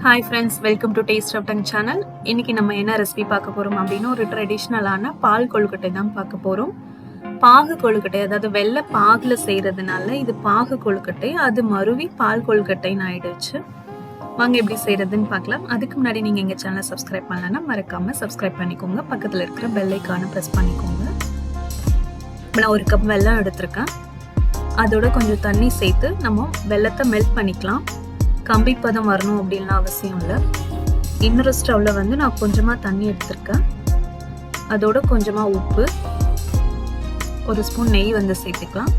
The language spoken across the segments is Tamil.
Hi friends, welcome to Taste of Tongue channel. இன்னைக்கு நம்ம என்ன ரெசிபி பார்க்க போறோம் அப்படினா ஒரு ட்ரெடிஷனலான பால் கொழுக்கட்டை தான் பார்க்க போறோம். பாகு கொழுக்கட்டை அதாவது வெள்ளை பாகுல செய்யறதுனால இது பாகு கொழுக்கட்டை, அது மறுவி பால் கொழுக்கட்டைன்னு ஆயிடுச்சு. வாங்க எப்படி செய்யறதுன்னு பார்க்கலாம். அதுக்கு முன்னாடி நீங்க எங்க சேனலை சப்ஸ்கிரைப் பண்ணலன்னா மறக்காம சப்ஸ்கிரைப் பண்ணிக்கோங்க. பக்கத்துல இருக்கிற பெல் ஐகானை பிரஸ் பண்ணிக்கோங்க. நான் ஒரு கப் வெல்லம் எடுத்திருக்கேன். அதோட கொஞ்சம் தண்ணி சேர்த்து நம்ம வெல்லத்தை மெல்ட் பண்ணிக்கலாம். கம்பி பதம் வரணும் அப்படின்லாம் அவசியம் இல்லை. இன்னொரு ஸ்டவ்ல வந்து நான் கொஞ்சமா தண்ணி எடுத்திருக்கேன். அதோட கொஞ்சமா உப்பு, ஒரு ஸ்பூன் நெய் வந்து சேர்த்துக்கலாம்.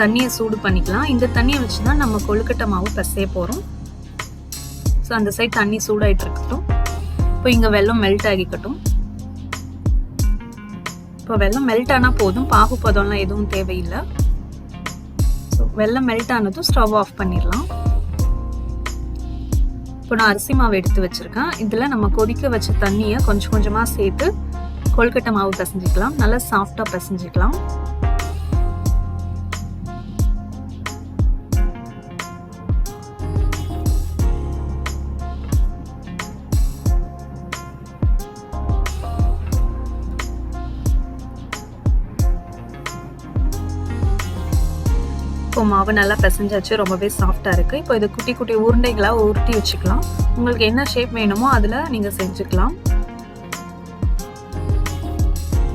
தண்ணியை சூடு பண்ணிக்கலாம். இந்த தண்ணியை வச்சுதான் நம்ம கொழுக்கட்டை மாவு பசைய போறோம். ஸோ அந்த சைட் தண்ணி சூடாயிட்டு இருக்கட்டும். இப்போ இங்க வெல்லம் மெல்ட் ஆகிக்கட்டும். இப்போ வெல்லம் மெல்ட் ஆனா போதும், பாகு பதம்லாம் எதுவும் தேவையில்லை. ஸோ வெல்லம் மெல்ட் ஆனதும் ஸ்டவ் ஆஃப் பண்ணிடலாம். இப்போ நான் அரிசி மாவு எடுத்து வச்சிருக்கேன். இதில் நம்ம கொதிக்க வச்ச தண்ணியை கொஞ்சம் கொஞ்சமாக சேர்த்து கொழுக்கட்டை மாவு பிசைஞ்சிக்கலாம். நல்லா சாஃப்டாக பிசைஞ்சிக்கலாம். இப்போ மாவு நல்லா பிசைஞ்சாச்சு, ரொம்பவே சாஃப்டா இருக்கு. இப்போ இது குட்டி குட்டி உருண்டைகளா உருட்டி வச்சுக்கலாம். உங்களுக்கு என்ன ஷேப் வேணுமோ அதுல நீங்க செஞ்சுக்கலாம்.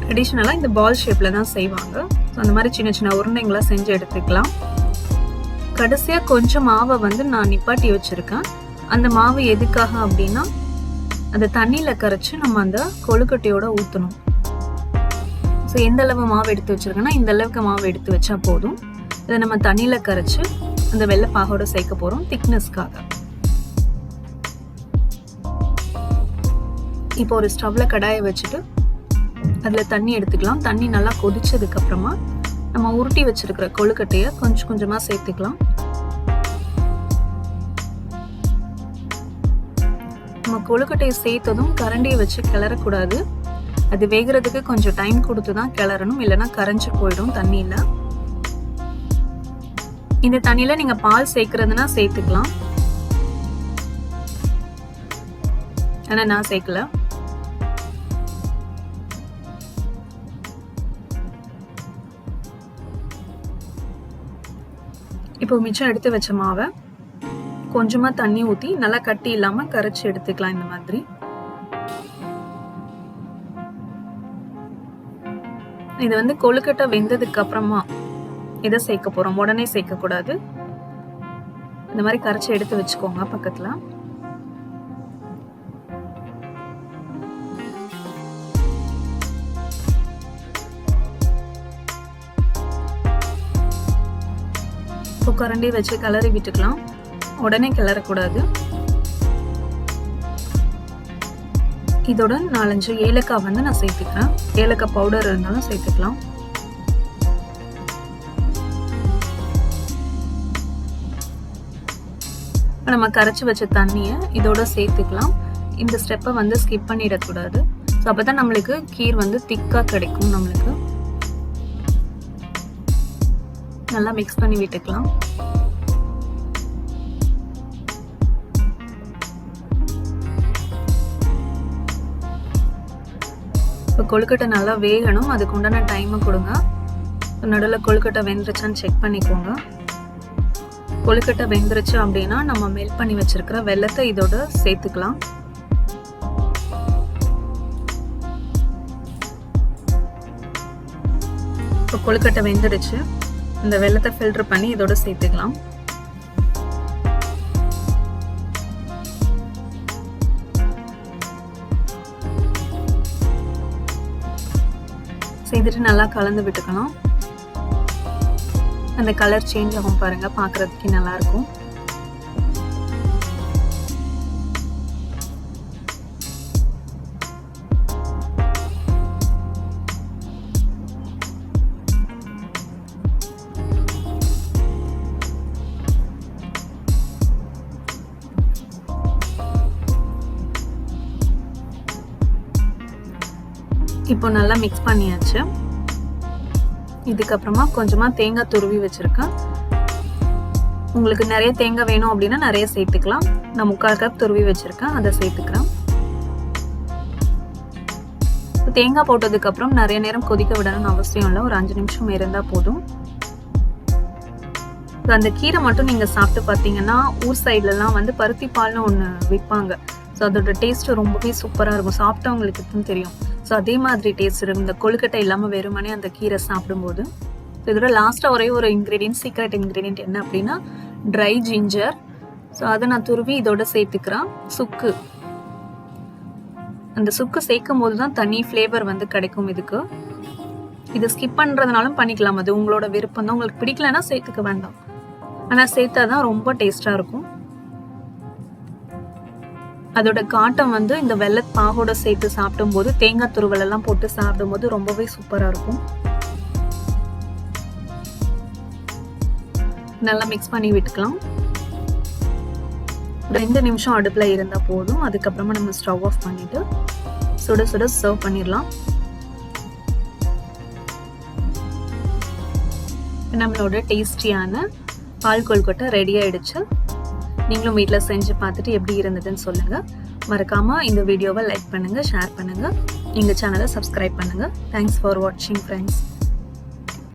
ட்ரெடிஷனலா இந்த பால் ஷேப்ல தான் செய்வாங்க. அந்த மாதிரி சின்ன சின்ன உருண்டைகளா செஞ்சு எடுத்துக்கலாம். கடைசியா கொஞ்சம் மாவை வந்து நான் நிப்பாட்டி வச்சிருக்கேன். அந்த மாவு எதுக்காக அப்படின்னா அந்த தண்ணியில கரைச்சு நம்ம அந்த கொழுக்கட்டையோட ஊற்றணும். ஸோ எந்த அளவு மாவு எடுத்து வச்சிருக்கேன்னா இந்த அளவுக்கு மாவு எடுத்து வச்சா போதும். இதை நம்ம தண்ணியில கரைச்சு அந்த வெள்ளை பாகோட சேர்க்க போறோம் திக்னஸ்க்காக. இப்போ ஒரு ஸ்டவ்ல கடாயை வச்சுட்டு அதுல தண்ணி எடுத்துக்கலாம். தண்ணி நல்லா கொதிச்சதுக்கு அப்புறமா நம்ம உருட்டி வச்சிருக்கிற கொழுக்கட்டைய கொஞ்சம் கொஞ்சமா சேர்த்துக்கலாம். நம்ம கொழுக்கட்டையை சேர்த்ததும் கரண்டியை வச்சு கிளறக்கூடாது. அது வேகிறதுக்கு கொஞ்சம் டைம் கொடுத்துதான் கிளறணும், இல்லைன்னா கரைஞ்சு போயிடும் தண்ணியில. இந்த தண்ணியில நீங்க பால் சேர்க்கறதுனா சேர்த்துக்கலாம். ஆனா நான் சேர்க்கல. இப்போ மிச்சம் எடுத்து வச்ச மாவை கொஞ்சமா தண்ணி ஊத்தி நல்லா கட்டி இல்லாம கரைச்சு எடுத்துக்கலாம். இந்த மாதிரி இது வந்து கொழுக்கட்டை வெந்ததுக்கு அப்புறமா இதை சேர்க்க போறோம், உடனே சேர்க்க கூடாது. இந்த மாதிரி கரைச்சி எடுத்து வச்சுக்கோங்க பக்கத்துல. இப்போ கரண்டி வச்சு கிளறி விட்டுக்கலாம். உடனே கிளறக்கூடாது. இதோட 4-5 ஏலக்காய் வந்து நான் சேர்த்துக்கிறேன். ஏலக்காய் பவுடர் இருந்தாலும் சேர்த்துக்கலாம். நம்ம கரைச்சி வச்ச தண்ணியை இதோட சேர்த்துக்கலாம். இந்த ஸ்டெப்பை வந்து ஸ்கிப் பண்ணிடக்கூடாது. ஸோ அப்பதான் நம்மளுக்கு கீர் வந்து திக்கா கிடைக்கும். நம்மளுக்கு நல்லா மிக்ஸ் பண்ணி விட்டுக்கலாம். இப்போ கொழுக்கட்டை நல்லா வேகணும், அதுக்கு உண்டான டைமை கொடுங்க. நடுவில் கொழுக்கட்டை வெந்துருச்சான்னு செக் பண்ணிக்கோங்க. கொழுக்கட்டை வெந்துருச்சு அப்படின்னா நம்ம மெல்ட் பண்ணி வச்சிருக்கிற வெல்லத்தை இதோட சேர்த்துக்கலாம். இப்போ கொழுக்கட்டை வெந்துருச்சு. இந்த வெல்லத்தை ஃபில்டர் பண்ணி இதோட சேர்த்துக்கலாம். செய்துட்டு நல்லா கலந்து விட்டுக்கலாம். அந்த கலர் சேஞ்ச் ஆகும் பாருங்க, பார்க்கறதுக்கு நல்லா இருக்கும். இப்போ நல்லா மிக்ஸ் பண்ணியாச்சு. இதுக்கப்புறமா கொஞ்சமா தேங்காய் துருவி வச்சிருக்கேன். உங்களுக்கு நிறைய தேங்காய் வேணும் அப்படின்னா நிறைய சேர்த்துக்கலாம். நான் 3/4 கப் துருவி வச்சிருக்கேன், அதை சேர்த்துக்கிறேன். தேங்காய் போட்டதுக்கு அப்புறம் நிறைய நேரம் கொதிக்க விடணும்னு அவசியம் இல்லை, ஒரு 5 நிமிஷம் இருந்தா போதும். அந்த கீரை மட்டும் நீங்க சாப்பிட்டு பார்த்தீங்கன்னா ஊர் சைட்லலாம் வந்து பருத்தி பால்னு ஒன்று விற்பாங்க. ஸோ அதோட டேஸ்ட் ரொம்பவே சூப்பராக இருக்கும், சாப்பிட்டவங்களுக்கு தான் தெரியும். ஸோ அதே மாதிரி டேஸ்ட் இருக்கும் இந்த கொழுக்கட்டை இல்லாமல் வெறுமனே அந்த கீரை சாப்பிடும்போது. இதோட லாஸ்ட்டாக ஒரே ஒரு இன்க்ரீடியன்ட், சீக்ரெட் இன்க்ரீடியன்ட் என்ன அப்படின்னா ட்ரை ஜிஞ்சர். ஸோ அதை நான் துருவி இதோட சேர்த்துக்கிறேன். சுக்கு, அந்த சுக்கு சேர்க்கும் போது தான் தனி ஃப்ளேவர் வந்து கிடைக்கும் இதுக்கு. இது ஸ்கிப் பண்ணுறதுனாலும் பண்ணிக்கலாம், அது உங்களோட விருப்பம் தான். உங்களுக்கு பிடிக்கலன்னா சேர்த்துக்க வேண்டாம், ஆனால் சேர்த்தா தான் ரொம்ப டேஸ்டாக இருக்கும். அதோட காட்டம் வந்து இந்த வெள்ளை பாகோட சேர்த்து சாப்பிடும்போது, தேங்காய் துருவல் எல்லாம் போட்டு சாப்பிடும்போது ரொம்பவே சூப்பராக இருக்கும். நல்லா மிக்ஸ் பண்ணி விட்டுக்கலாம். 2 நிமிஷம் அடுப்புல இருந்தா போதும். அதுக்கப்புறமா நம்ம ஸ்டவ் ஆஃப் பண்ணிட்டு சுட சுட சர்வ் பண்ணிடலாம். நம்மளோட டேஸ்டியான பால் கொழுக்கட்டை ரெடி ஆயிடுச்சு. நீங்களும் வீட்டில் செஞ்சு பார்த்துட்டு எப்படி இருந்ததுன்னு சொல்லுங்க. மறக்காம இந்த வீடியோவை லைக் பண்ணுங்க, ஷேர் பண்ணுங்க, எங்க சேனலை சப்ஸ்கிரைப் பண்ணுங்க. தேங்க்ஸ் ஃபார் வாட்சிங் ஃப்ரெண்ட்ஸ்.